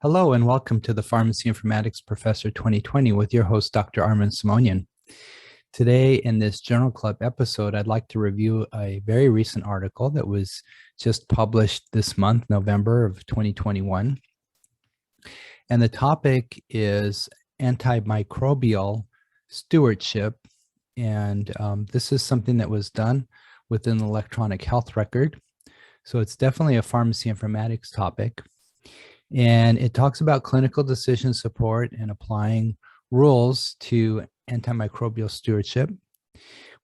Hello and welcome to the Pharmacy Informatics Professor 2020 with your host, Dr. Armin Simonian. Today in this Journal Club episode, I'd like to review a very recent article that was just published this month, November of 2021. And the topic is antimicrobial stewardship. And this is something that was done within the electronic health record. So it's definitely a pharmacy informatics topic. And it talks about clinical decision support and applying rules to antimicrobial stewardship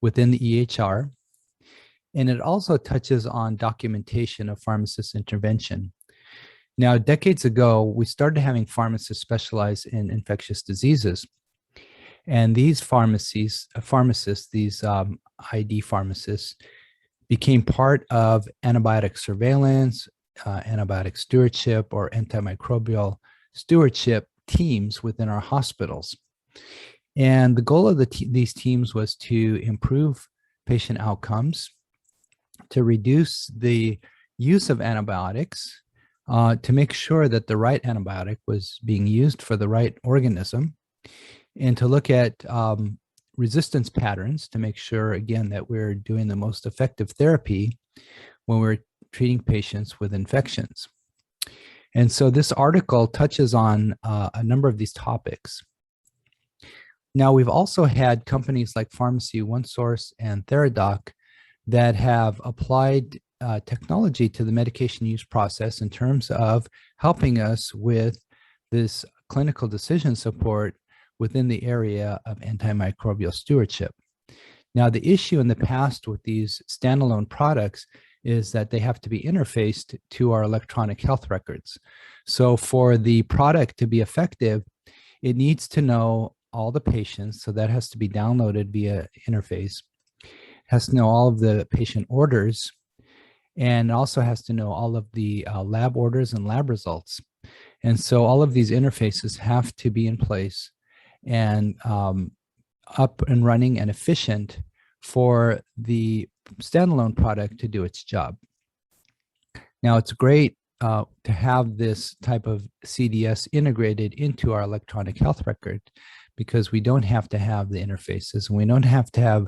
within the EHR. And it also touches on documentation of pharmacist intervention. Now, decades ago, we started having pharmacists specialize in infectious diseases. And these pharmacists, these ID pharmacists, became part of antibiotic surveillance, antibiotic stewardship, or antimicrobial stewardship teams within our hospitals. And the goal of these teams was to improve patient outcomes, to reduce the use of antibiotics, to make sure that the right antibiotic was being used for the right organism, and to look at resistance patterns to make sure, again, that we're doing the most effective therapy when we're treating patients with infections. And so this article touches on a number of these topics. Now, we've also had companies like Pharmacy, OneSource, and Theradoc that have applied technology to the medication use process in terms of helping us with this clinical decision support within the area of antimicrobial stewardship. Now, the issue in the past with these standalone products is that they have to be interfaced to our electronic health records. So for the product to be effective, it needs to know all the patients, so that has to be downloaded via interface. It has to know all of the patient orders, and also has to know all of the lab orders and lab results. And so all of these interfaces have to be in place and up and running and efficient for the standalone product to do its job. Now, it's great to have this type of CDS integrated into our electronic health record because we don't have to have the interfaces, and we don't have to have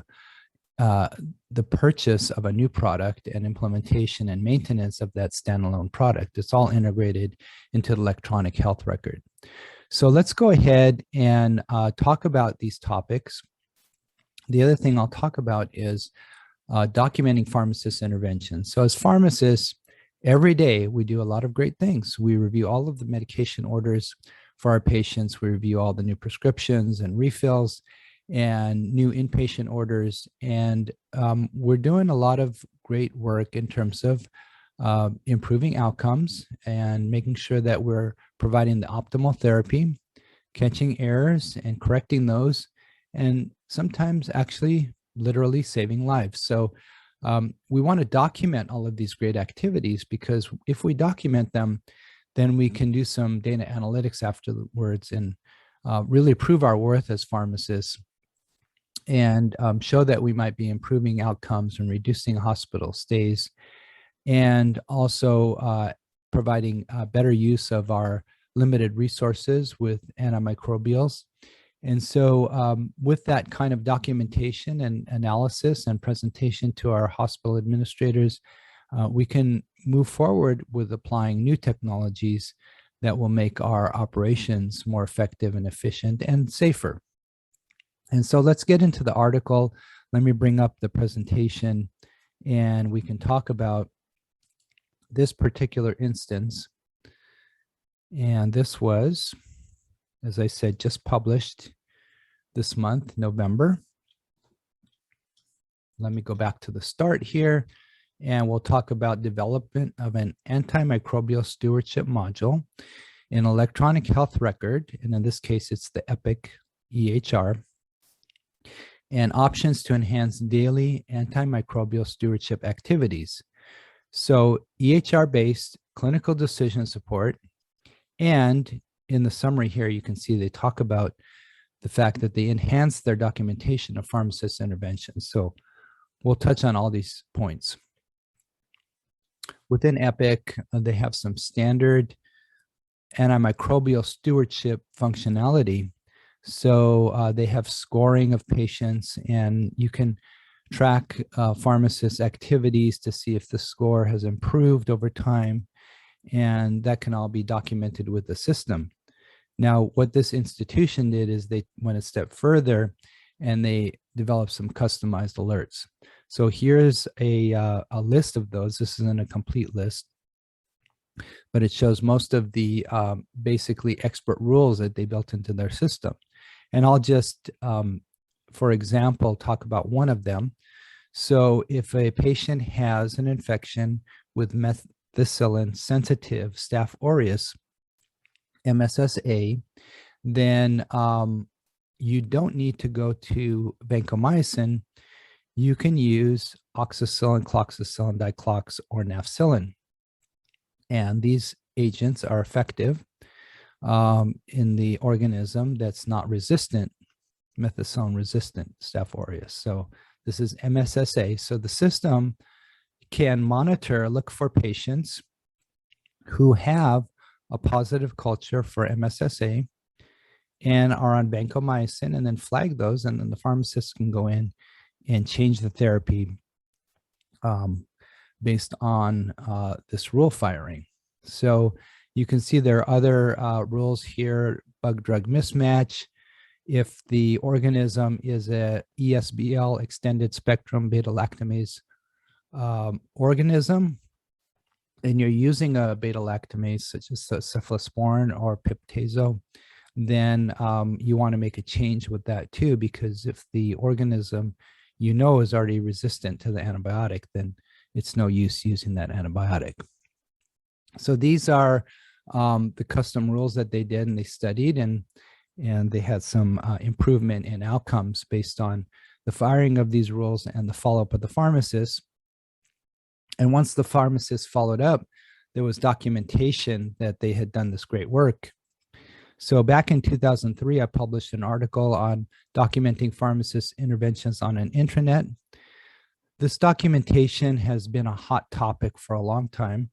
the purchase of a new product and implementation and maintenance of that standalone product. It's all integrated into the electronic health record. So let's go ahead and talk about these topics. The other thing I'll talk about is documenting pharmacist intervention. So as pharmacists, every day we do a lot of great things. We review all of the medication orders for our patients. We review all the new prescriptions and refills and new inpatient orders. And we're doing a lot of great work in terms of improving outcomes and making sure that we're providing the optimal therapy, catching errors and correcting those, and sometimes actually literally saving lives. So we want to document all of these great activities, because if we document them, then we can do some data analytics afterwards and really prove our worth as pharmacists and show that we might be improving outcomes and reducing hospital stays, and also providing better use of our limited resources with antimicrobials. And so with that kind of documentation and analysis and presentation to our hospital administrators, we can move forward with applying new technologies that will make our operations more effective and efficient and safer. And so let's get into the article. Let me bring up the presentation and we can talk about this particular instance. And this was, as I said, just published this month, November. Let me go back to the start here, and we'll talk about development of an antimicrobial stewardship module in electronic health record, and in this case, it's the EPIC EHR, and options to enhance daily antimicrobial stewardship activities. So EHR-based clinical decision support, and in the summary here, you can see they talk about the fact that they enhance their documentation of pharmacist interventions. So we'll touch on all these points. Within EPIC, they have some standard antimicrobial stewardship functionality. So they have scoring of patients, and you can track pharmacists' activities to see if the score has improved over time, and that can all be documented with the system. Now, what this institution did is they went a step further and they developed some customized alerts. So here's a list of those. This isn't a complete list, but it shows most of the basically expert rules that they built into their system. And I'll just, for example, talk about one of them. So if a patient has an infection with methicillin-sensitive Staph aureus, MSSA, then you don't need to go to vancomycin. You can use oxacillin, cloxacillin, diclox, or nafcillin. And these agents are effective in the organism that's not resistant, methicillin resistant Staph aureus. So this is MSSA. So the system can monitor, look for patients who have a positive culture for MSSA and are on vancomycin, and then flag those, and then the pharmacist can go in and change the therapy based on this rule firing. So you can see there are other rules here: bug-drug mismatch. If the organism is a ESBL, extended spectrum beta-lactamase organism, and you're using a beta-lactamase such as cephalosporin or piptazo, then you want to make a change with that too, because if the organism is already resistant to the antibiotic, then it's no use using that antibiotic. So these are the custom rules that they did and they studied, and they had some improvement in outcomes based on the firing of these rules and the follow-up of the pharmacists. And once the pharmacists followed up, there was documentation that they had done this great work. So back in 2003, I published an article on documenting pharmacist interventions on an intranet. This documentation has been a hot topic for a long time.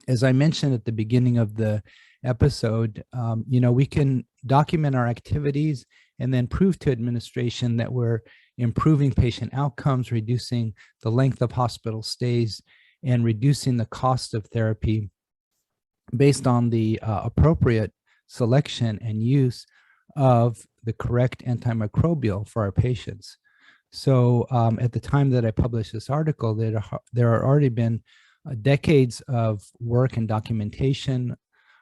As I mentioned at the beginning of the episode, we can document our activities and then prove to administration that we're improving patient outcomes, reducing the length of hospital stays, and reducing the cost of therapy based on the appropriate selection and use of the correct antimicrobial for our patients. So at the time that I published this article, there had already been decades of work and documentation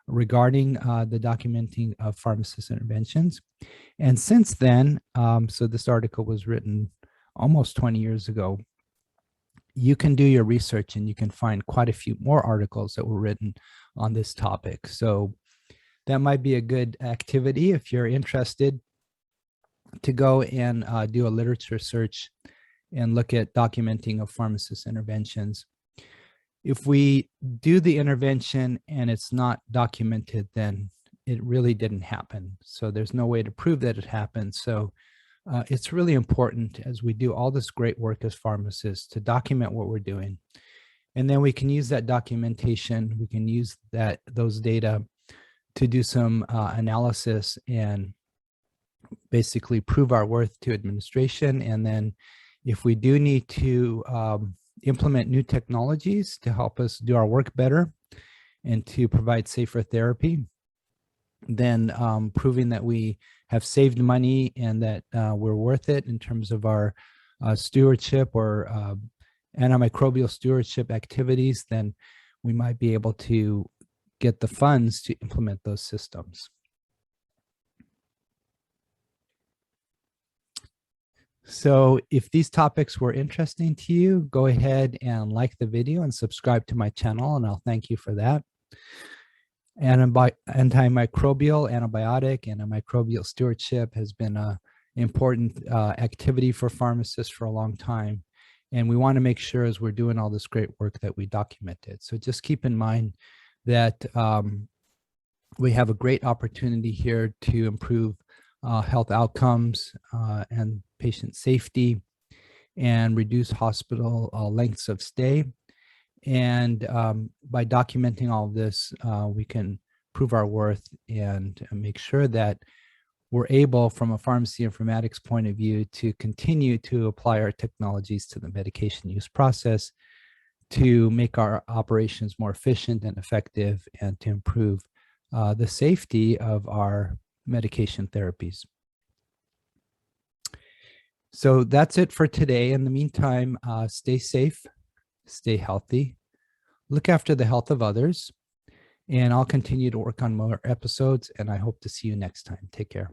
regarding the documenting of pharmacist interventions. And since then, so this article was written almost 20 years ago, you can do your research and you can find quite a few more articles that were written on this topic. So that might be a good activity if you're interested to go and do a literature search and look at documenting of pharmacist interventions. If we do the intervention and it's not documented, then it really didn't happen. So there's no way to prove that it happened. So it's really important, as we do all this great work as pharmacists, to document what we're doing. And then we can use that documentation, we can use those data to do some analysis and basically prove our worth to administration. And then if we do need to implement new technologies to help us do our work better and to provide safer therapy, then proving that we have saved money and that we're worth it in terms of our stewardship or antimicrobial stewardship activities, then we might be able to get the funds to implement those systems. So if these topics were interesting to you, go ahead and like the video and subscribe to my channel, and I'll thank you for that. Antimicrobial, antibiotic, antimicrobial stewardship has been an important activity for pharmacists for a long time. And we want to make sure, as we're doing all this great work, that we document it. So just keep in mind that we have a great opportunity here to improve health outcomes and patient safety and reduce hospital lengths of stay. And by documenting all of this, we can prove our worth and make sure that we're able, from a pharmacy informatics point of view, to continue to apply our technologies to the medication use process to make our operations more efficient and effective and to improve the safety of our medication therapies. So that's it for today. In the meantime, stay safe, stay healthy, look after the health of others, and I'll continue to work on more episodes, and I hope to see you next time. Take care.